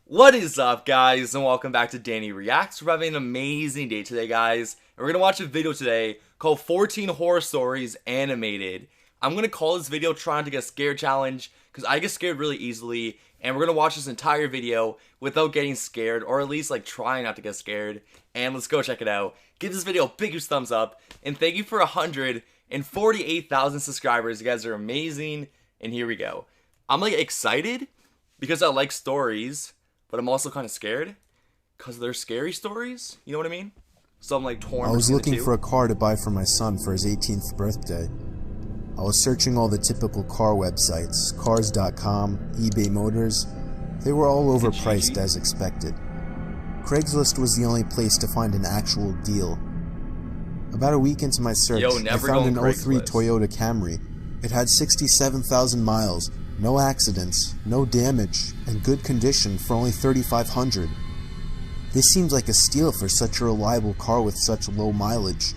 What is up, guys, and welcome back to Danny Reacts. We're having an amazing day today, guys, and we're gonna watch a video today called 14 Horror Stories Animated. I'm gonna call this video Trying to Get Scared Challenge, because I get scared really easily, and we're gonna watch this entire video without getting scared, or at least, like, trying not to get scared, and let's go check it out. Give this video a biggest thumbs up, and thank you for 148,000 subscribers. You guys are amazing, and here we go. I'm, like, excited, because I like stories, but I'm also kind of scared because they're scary stories. You know what I mean? So I'm like torn. I was looking for a car to buy for my son for his 18th birthday. I was searching all the typical car websites, Cars.com, eBay Motors. They were all overpriced as expected. Craigslist was the only place to find an actual deal. About a week into my search, I found an '03 Toyota Camry. It had 67,000 miles. No accidents, no damage, and good condition for only $3,500. This seems like a steal for such a reliable car with such low mileage.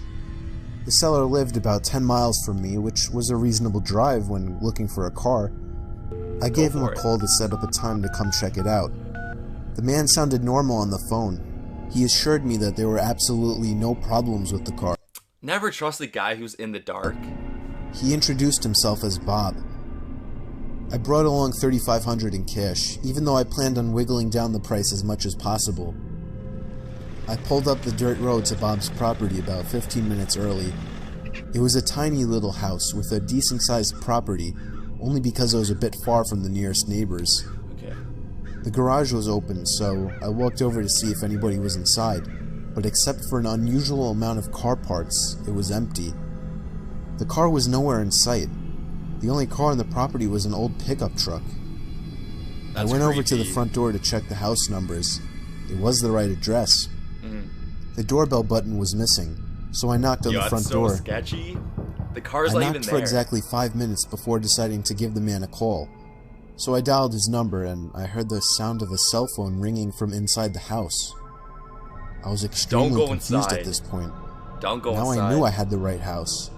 The seller lived about 10 miles from me, which was a reasonable drive when looking for a car. I gave him a call to set up a time to come check it out. The man sounded normal on the phone. He assured me that there were absolutely no problems with the car. Never trust a guy who's in the dark. He introduced himself as Bob. I brought along $3,500 in cash, even though I planned on wiggling down the price as much as possible. I pulled up the dirt road to Bob's property about 15 minutes early. It was a tiny little house with a decent-sized property, only because it was a bit far from the nearest neighbors. Okay. The garage was open, so I walked over to see if anybody was inside, but except for an unusual amount of car parts, it was empty. The car was nowhere in sight. The only car on the property was an old pickup truck. I went over to the front door to check the house numbers. It was the right address. The doorbell button was missing, so I knocked on the front door. That's so sketchy. The car's I not even knocked there. for exactly 5 minutes before deciding to give the man a call. So I dialed his number, and I heard the sound of a cell phone ringing from inside the house. I was extremely confused at this point. Don't go inside. inside. Now I knew I had the right house.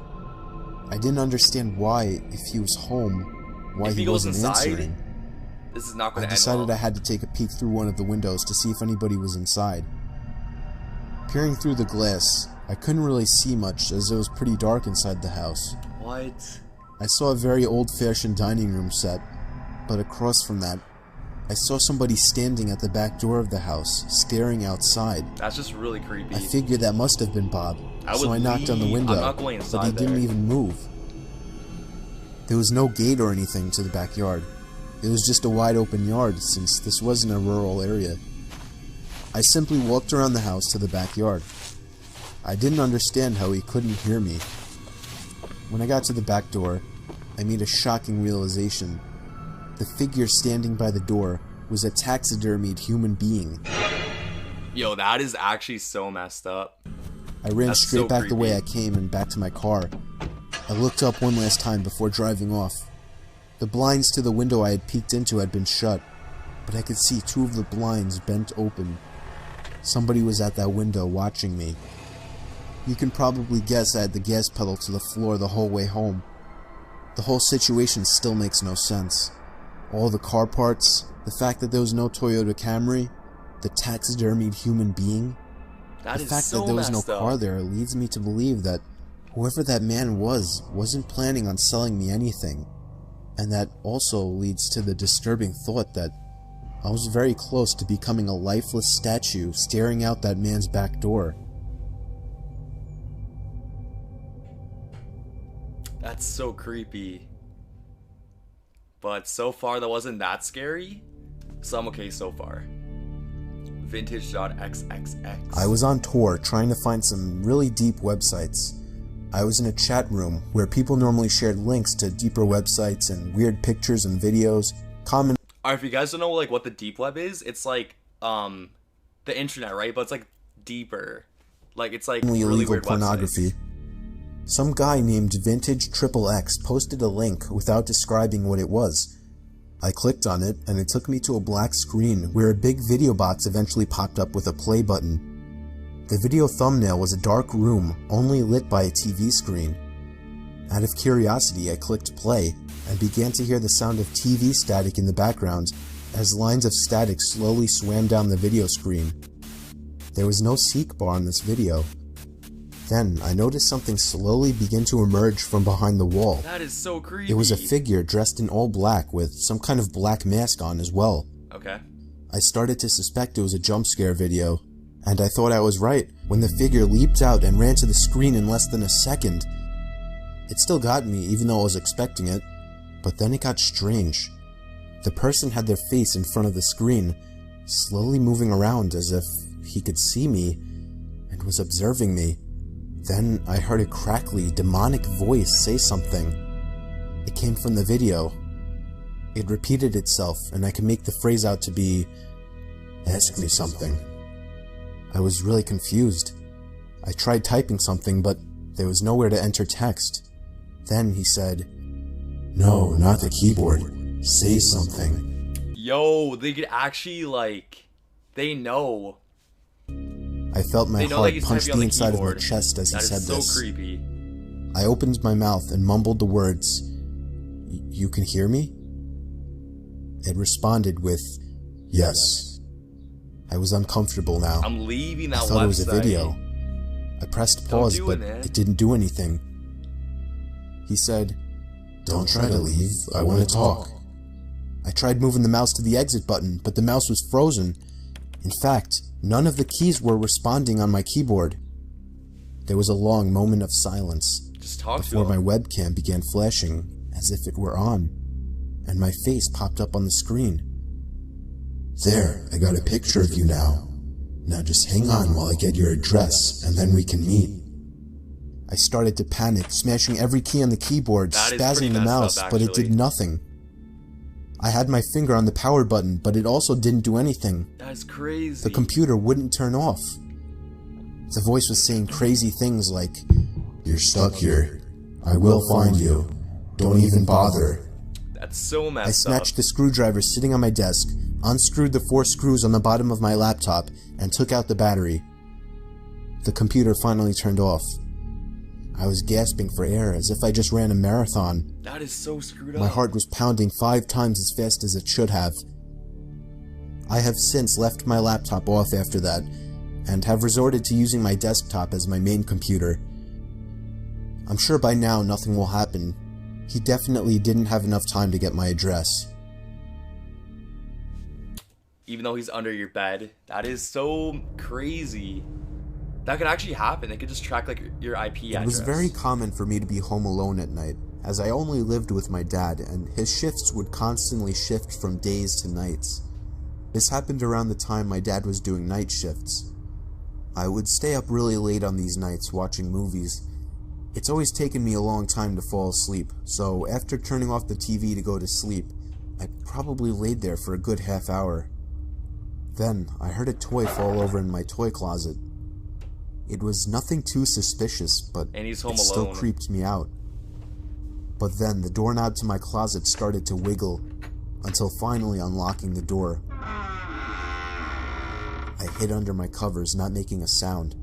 I didn't understand why, if he was home, why he wasn't answering. This is not going to end well. I decided I had to take a peek through one of the windows to see if anybody was inside. Peering through the glass, I couldn't really see much as it was pretty dark inside the house. What? I saw a very old-fashioned dining room set, but across from that, I saw somebody standing at the back door of the house, staring outside. That's just really creepy. I figured that must have been Bob, so I knocked on the window, but he didn't even move. There was no gate or anything to the backyard. It was just a wide open yard, since this wasn't a rural area. I simply walked around the house to the backyard. I didn't understand how he couldn't hear me. When I got to the back door, I made a shocking realization. The figure standing by the door was a taxidermied human being. Yo, that is actually so messed up. I ran straight back the way I came and back to my car. I looked up one last time before driving off. The blinds to the window I had peeked into had been shut, but I could see two of the blinds bent open. Somebody was at that window watching me. You can probably guess I had the gas pedal to the floor the whole way home. The whole situation still makes no sense. All the car parts, the fact that there was no Toyota Camry, the taxidermied human being. The fact that there was no car there leads me to believe that whoever that man wasn't planning on selling me anything. And that also leads to the disturbing thought that I was very close to becoming a lifeless statue staring out that man's back door. That's so creepy. But so far, that wasn't that scary, so I'm okay so far. Vintage.xxx. I was on tour trying to find some really deep websites. I was in a chat room where people normally shared links to deeper websites and weird pictures and videos. Alright, if you guys don't know like what the deep web is, it's like the internet, right? But it's like deeper. Like it's like really illegal weird pornography. Websites. Some guy named Vintage XXX posted a link without describing what it was. I clicked on it, and it took me to a black screen where a big video box eventually popped up with a play button. The video thumbnail was a dark room, only lit by a TV screen. Out of curiosity, I clicked play, and began to hear the sound of TV static in the background, as lines of static slowly swam down the video screen. There was no seek bar in this video. Then I noticed something slowly begin to emerge from behind the wall. That is so creepy. It was a figure dressed in all black with some kind of black mask on as well. Okay. I started to suspect it was a jump scare video, and I thought I was right when the figure leaped out and ran to the screen in less than a second. It still got me, even though I was expecting it, but then it got strange. The person had their face in front of the screen, slowly moving around as if he could see me and was observing me. Then I heard a crackly, demonic voice say something. It came from the video. It repeated itself, and I could make the phrase out to be, "Ask me something." I was really confused. I tried typing something, but there was nowhere to enter text. Then he said, "No, not the keyboard. Say something." Yo, they could actually, like, they know. I felt my They know heart that he's punch typing on the the inside of my keyboard. chest as he That said is so this. creepy. I opened my mouth and mumbled the words, "You can hear me?" It responded with, "Yes." I was uncomfortable now. I'm leaving that I website. thought it was a video. I pressed pause, do but it, man. it didn't do anything. He said, "Don't try to leave. I want to talk." I tried moving the mouse to the exit button, but the mouse was frozen. In fact, none of the keys were responding on my keyboard. There was a long moment of silence Just talk to before my him. webcam began flashing as if it were on, and my face popped up on the screen. "There, I got a picture of you now. Now just hang on while I get your address, and then we can meet." I started to panic, smashing every key on the keyboard, That is pretty spazzing the messed mouse, up, but it did actually. nothing. I had my finger on the power button, but it also didn't do anything. That is crazy. The computer wouldn't turn off. The voice was saying crazy things like, "You're stuck here. I will find you. Don't even bother." That's so I messed up. snatched the screwdriver sitting on my desk, unscrewed the 4 screws on the bottom of my laptop, and took out the battery. The computer finally turned off. I was gasping for air as if I just ran a marathon. That is so screwed up. My heart was pounding 5 times as fast as it should have. I have since left my laptop off after that, and have resorted to using my desktop as my main computer. I'm sure by now nothing will happen. He definitely didn't have enough time to get my address. Even though he's under your bed. That is so crazy. That could actually happen. They could just track, like, your IP address. It was very common for me to be home alone at night, as I only lived with my dad, and his shifts would constantly shift from days to nights. This happened around the time my dad was doing night shifts. I would stay up really late on these nights watching movies. It's always taken me a long time to fall asleep, so after turning off the TV to go to sleep, I probably laid there for a good half hour. Then I heard a toy fall over in my toy closet. It was nothing too suspicious, but And he's home it still alone. creeped me out. But then the doorknob to my closet started to wiggle, until finally unlocking the door. I hid under my covers, not making a sound.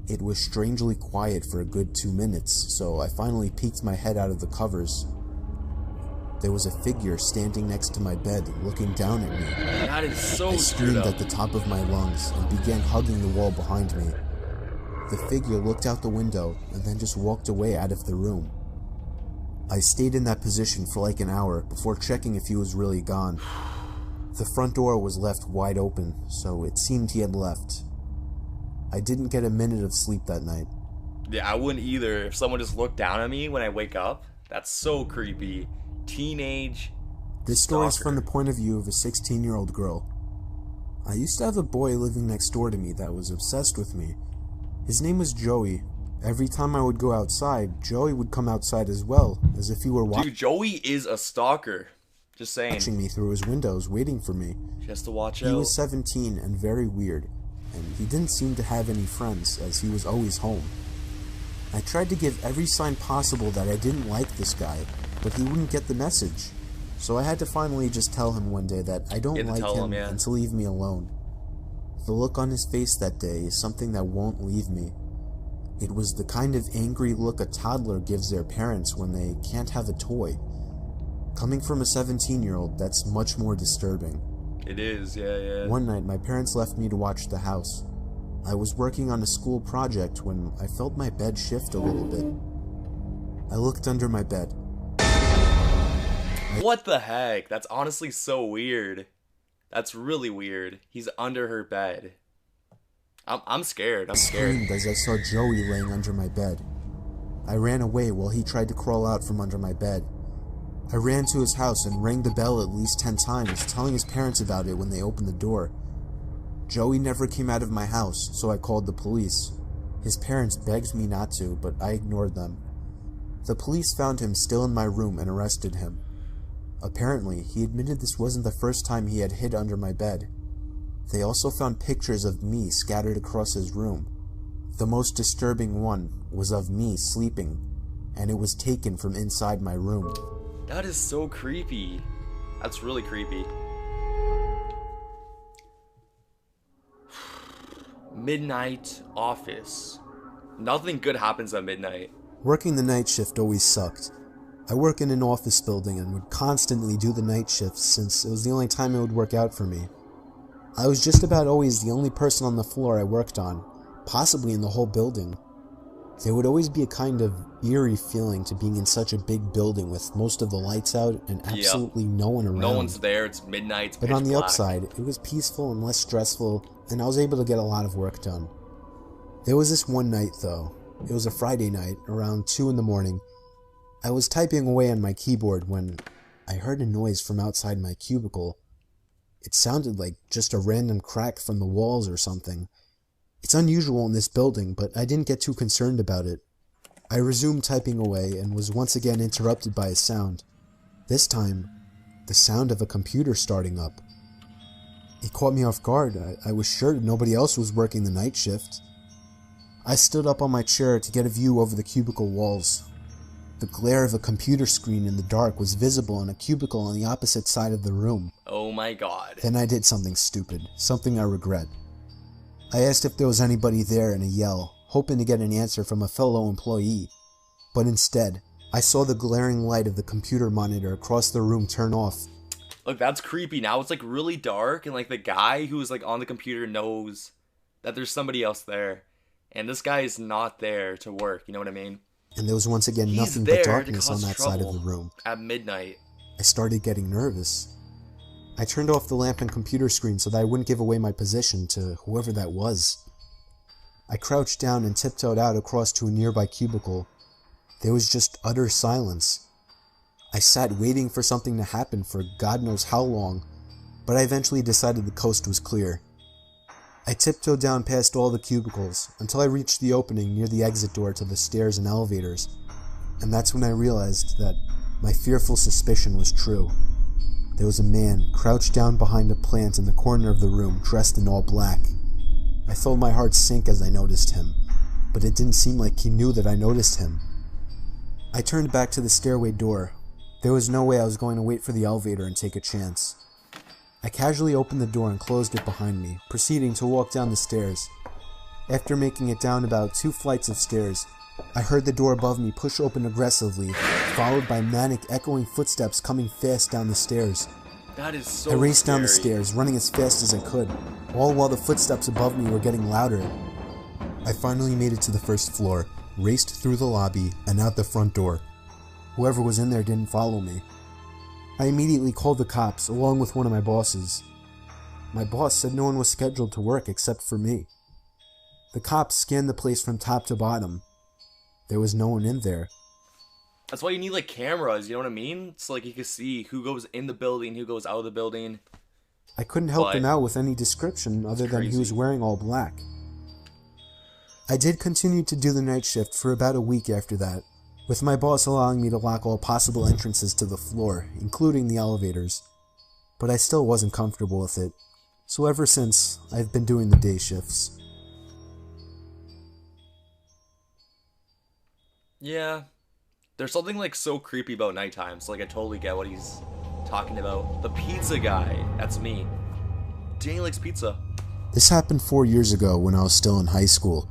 It was strangely quiet for a good 2 minutes, so I finally peeked my head out of the covers. There was a figure standing next to my bed, looking down at me. That is so I screwed screamed up. at the top of my lungs and began hugging the wall behind me. The figure looked out the window and then just walked away out of the room. I stayed in that position for like an hour before checking if he was really gone. The front door was left wide open, so it seemed he had left. I didn't get a minute of sleep that night. Yeah, I wouldn't either. If someone just looked down at me when I wake up, that's so creepy. Teenage. This story is Stalker. from the point of view of a 16-year-old girl. I used to have a boy living next door to me that was obsessed with me. His name was Joey. Every time I would go outside, Joey would come outside as well, as if he were Dude, Joey is a stalker. Just saying. watching me through his windows, waiting for me. She has to watch He out. was 17 and very weird, and he didn't seem to have any friends, as he was always home. I tried to give every sign possible that I didn't like this guy, but he wouldn't get the message. So I had to finally just tell him one day that I don't You had to like tell him him, yeah. and to leave me alone. The look on his face that day is something that won't leave me. It was the kind of angry look a toddler gives their parents when they can't have a toy. Coming from a 17-year-old, that's much more disturbing. It is, yeah. One night, my parents left me to watch the house. I was working on a school project when I felt my bed shift a little bit. I looked under my bed. What the heck? That's honestly so weird. That's really weird. He's under her bed. I'm scared. I'm scared. I screamed as I saw Joey laying under my bed. I ran away while he tried to crawl out from under my bed. I ran to his house and rang the bell at least 10 times, telling his parents about it when they opened the door. Joey never came out of my house, so I called the police. His parents begged me not to, but I ignored them. The police found him still in my room and arrested him. Apparently, he admitted this wasn't the first time he had hid under my bed. They also found pictures of me scattered across his room. The most disturbing one was of me sleeping, and it was taken from inside my room. That is so creepy. That's really creepy. Midnight office. Nothing good happens at midnight. Working the night shift always sucked. I work in an office building and would constantly do the night shifts since it was the only time it would work out for me. I was just about always the only person on the floor I worked on, possibly in the whole building. There would always be a kind of eerie feeling to being in such a big building with most of the lights out and absolutely no one around. No one's there, it's midnight, it's But pitch on the black. upside, it was peaceful and less stressful, and I was able to get a lot of work done. There was this one night though. It was a Friday night, around 2 in the morning. I was typing away on my keyboard when I heard a noise from outside my cubicle. It sounded like just a random crack from the walls or something. It's unusual in this building, but I didn't get too concerned about it. I resumed typing away and was once again interrupted by a sound. This time, the sound of a computer starting up. It caught me off guard. I was sure nobody else was working the night shift. I stood up on my chair to get a view over the cubicle walls. The glare of a computer screen in the dark was visible in a cubicle on the opposite side of the room. Oh my god. Then I did something stupid, something I regret. I asked if there was anybody there in a yell, hoping to get an answer from a fellow employee. But instead, I saw the glaring light of the computer monitor across the room turn off. Look, that's creepy. Now it's like really dark and like the guy who's like on the computer knows that there's somebody else there. And this guy is not there to work, you know what I mean? And there was once again He's nothing there but to darkness on cause that side of trouble the room. At midnight. I started getting nervous. I turned off the lamp and computer screen so that I wouldn't give away my position to whoever that was. I crouched down and tiptoed out across to a nearby cubicle. There was just utter silence. I sat waiting for something to happen for God knows how long, but I eventually decided the coast was clear. I tiptoed down past all the cubicles until I reached the opening near the exit door to the stairs and elevators, and that's when I realized that my fearful suspicion was true. There was a man crouched down behind a plant in the corner of the room, dressed in all black. I felt my heart sink as I noticed him, but it didn't seem like he knew that I noticed him. I turned back to the stairway door. There was no way I was going to wait for the elevator and take a chance. I casually opened the door and closed it behind me, proceeding to walk down the stairs. After making it down about 2 flights of stairs, I heard the door above me push open aggressively, followed by manic echoing footsteps coming fast down the stairs. That is so I raced down the scary. stairs, running as fast as I could, all while the footsteps above me were getting louder. I finally made it to the first floor, raced through the lobby, and out the front door. Whoever was in there didn't follow me. I immediately called the cops, along with one of my bosses. My boss said no one was scheduled to work except for me. The cops scanned the place from top to bottom. There was no one in there. That's why you need like cameras, you know what I mean? So like you can see who goes in the building, who goes out of the building. I couldn't help But him out with any description other than he crazy. was wearing all black. I did continue to do the night shift for about a week after that, with my boss allowing me to lock all possible entrances to the floor, including the elevators. But I still wasn't comfortable with it, so ever since, I've been doing the day shifts. Yeah. There's something like so creepy about nighttime, so like I totally get what he's talking about. The pizza guy, that's me. Danny likes pizza. This happened 4 years ago when I was still in high school.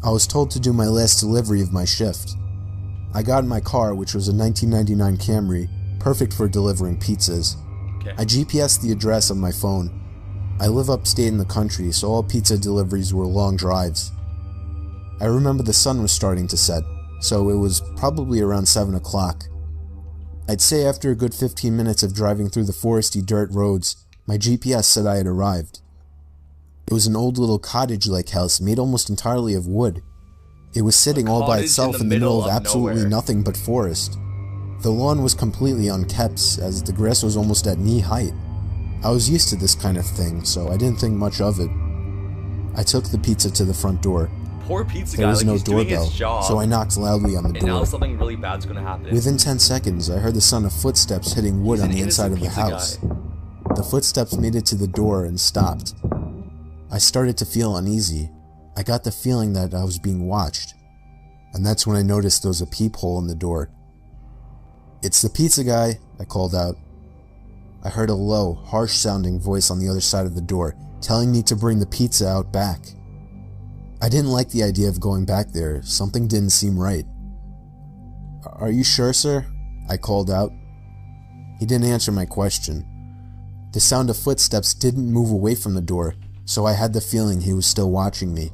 I was told to do my last delivery of my shift. I got in my car, which was a 1999 Camry, perfect for delivering pizzas. Okay. I GPSed the address on my phone. I live upstate in the country, so all pizza deliveries were long drives. I remember the sun was starting to set, so it was probably around 7 o'clock. I'd say after a good 15 minutes of driving through the foresty dirt roads, my GPS said I had arrived. It was an old little cottage-like house made almost entirely of wood. It was sitting all by itself in the middle of absolutely nothing but forest. The lawn was completely unkempt, as the grass was almost at knee height. I was used to this kind of thing, so I didn't think much of it. I took the pizza to the front door. Poor pizza guy, There was like no he's doing doorbell, his job. so I knocked loudly on the And now door. something really bad's gonna happen. Within 10 seconds, I heard the sound of footsteps hitting wood He's on an the inside of the innocent house. pizza The footsteps made it to the door and stopped. I started to feel uneasy. I got the feeling that I was being watched. And that's when I noticed there was a peephole in the door. "It's the pizza guy," I called out. I heard a low, harsh-sounding voice on the other side of the door, telling me to bring the pizza out back. I didn't like the idea of going back there. Something didn't seem right. "Are you sure, sir?" I called out. He didn't answer my question. The sound of footsteps didn't move away from the door, so I had the feeling he was still watching me.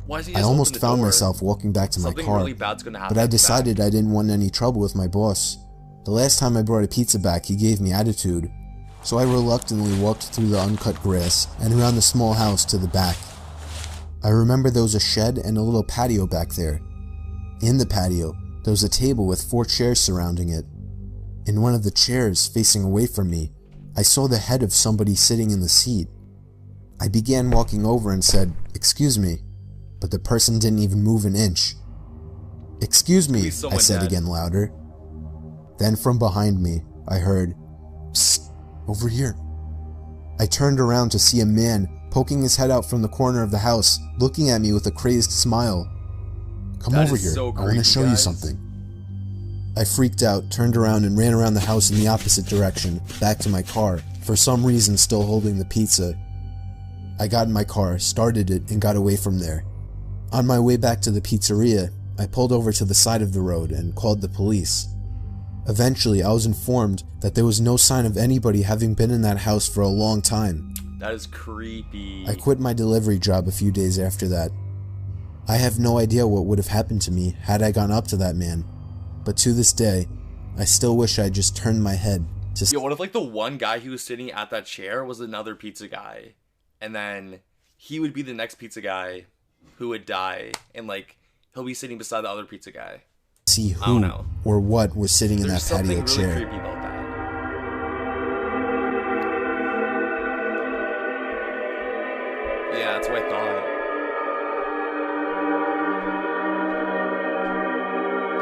Why is he I just almost open the found door? myself walking back to my Something car, really bad's gonna happen but I at the decided back. I didn't want any trouble with my boss. The last time I brought a pizza back, he gave me attitude, so I reluctantly walked through the uncut grass and around the small house to the back. I remember there was a shed and a little patio back there. In the patio, there was a table with 4 chairs surrounding it. In one of the chairs, facing away from me, I saw the head of somebody sitting in the seat. I began walking over and said, "Excuse me," but the person didn't even move an inch. "Excuse me," Please, I someone said dead. again louder. Then from behind me, I heard, "Psst, over here." I turned around to see a man poking his head out from the corner of the house, looking at me with a crazed smile. "Come That over is here, so I want to creepy, show you guys. something." I freaked out, turned around and ran around the house in the opposite direction, back to my car, for some reason still holding the pizza. I got in my car, started it, and got away from there. On my way back to the pizzeria, I pulled over to the side of the road and called the police. Eventually, I was informed that there was no sign of anybody having been in that house for a long time. That is creepy. I quit my delivery job a few days after that. I have no idea what would have happened to me had I gone up to that man, but to this day, I still wish I had just turned my head to Yo, what if like the one guy who was sitting at that chair was another pizza guy, and then he would be the next pizza guy who would die, and like he'll be sitting beside the other pizza guy. see I don't who know. or what was sitting in There's that patio something really chair. creepy about that. Yeah, that's what I thought.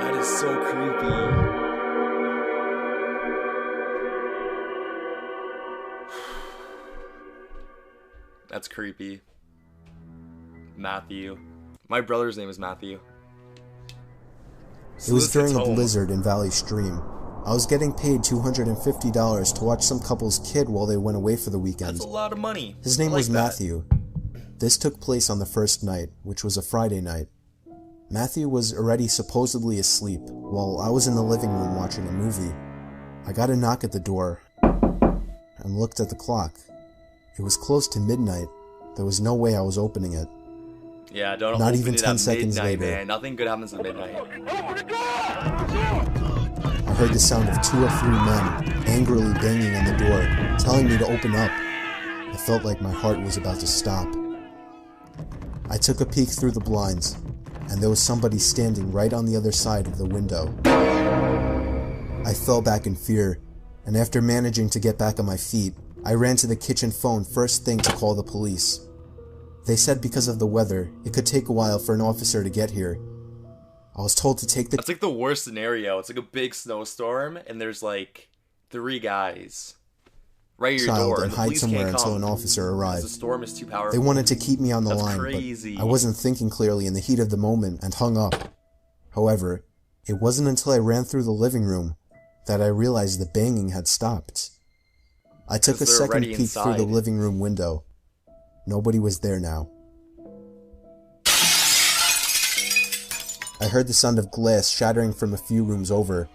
That is so creepy. That's creepy. Matthew. My brother's name is Matthew. It was during a home. blizzard in Valley Stream. I was getting paid $250 to watch some couple's kid while they went away for the weekend. That's a lot of money. His name I like was that. Matthew. This took place on the first night, which was a Friday night. Matthew was already supposedly asleep, while I was in the living room watching a movie. I got a knock at the door, and looked at the clock. It was close to midnight. There was no way I was opening it. Yeah, don't Not open even it 10 at seconds midnight, later. man. Nothing good happens at midnight. I heard the sound of 2 or 3 men angrily banging on the door, telling me to open up. I felt like my heart was about to stop. I took a peek through the blinds, and there was somebody standing right on the other side of the window. I fell back in fear, and after managing to get back on my feet, I ran to the kitchen phone first thing to call the police. They said because of the weather, it could take a while for an officer to get here. I was told to take the That's like the worst scenario. It's like a big snowstorm, and there's like 3 guys right at your child door, and the hide police somewhere can't until come an officer because arrived. the storm is too powerful. They wanted to keep me on the That's line, crazy. but I wasn't thinking clearly in the heat of the moment and hung up. However, it wasn't until I ran through the living room that I realized the banging had stopped. I took a 'Cause they're second already peek through the inside. living room window. Nobody was there now. I heard the sound of glass shattering from a few rooms over.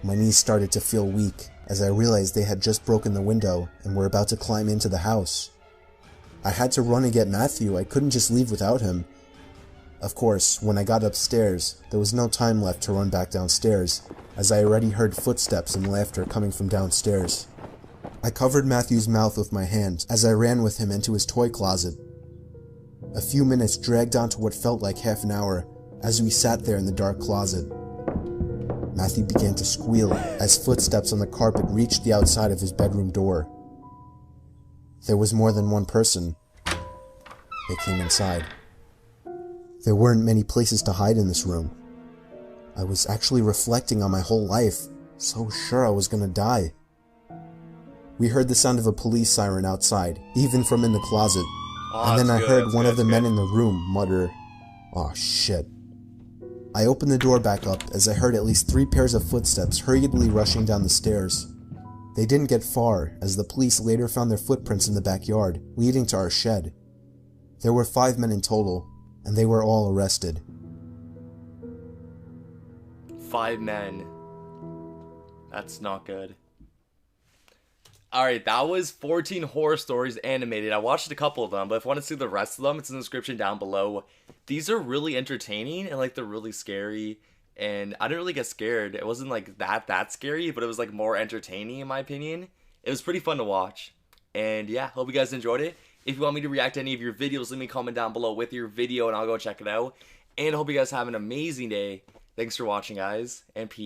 My knees started to feel weak as I realized they had just broken the window and were about to climb into the house. I had to run and get Matthew. I couldn't just leave without him. Of course, when I got upstairs, there was no time left to run back downstairs, as I already heard footsteps and laughter coming from downstairs. I covered Matthew's mouth with my hand as I ran with him into his toy closet. A few minutes dragged on to what felt like half an hour as we sat there in the dark closet. Matthew began to squeal as footsteps on the carpet reached the outside of his bedroom door. There was more than one person. They came inside. There weren't many places to hide in this room. I was actually reflecting on my whole life, so sure I was gonna die. We heard the sound of a police siren outside, even from in the closet, and then I heard one of the men in the room mutter, "Aw, shit." I opened the door back up as I heard at least 3 pairs of footsteps hurriedly rushing down the stairs. They didn't get far, as the police later found their footprints in the backyard, leading to our shed. There were 5 men in total, and they were all arrested. 5 men. That's not good. Alright, that was 14 horror stories animated. I watched a couple of them, but if you want to see the rest of them, it's in the description down below. These are really entertaining, and like they're really scary, and I didn't really get scared. It wasn't like that scary, but it was like more entertaining in my opinion. It was pretty fun to watch, and yeah, hope you guys enjoyed it. If you want me to react to any of your videos, leave me a comment down below with your video, and I'll go check it out. And I hope you guys have an amazing day. Thanks for watching, guys, and peace.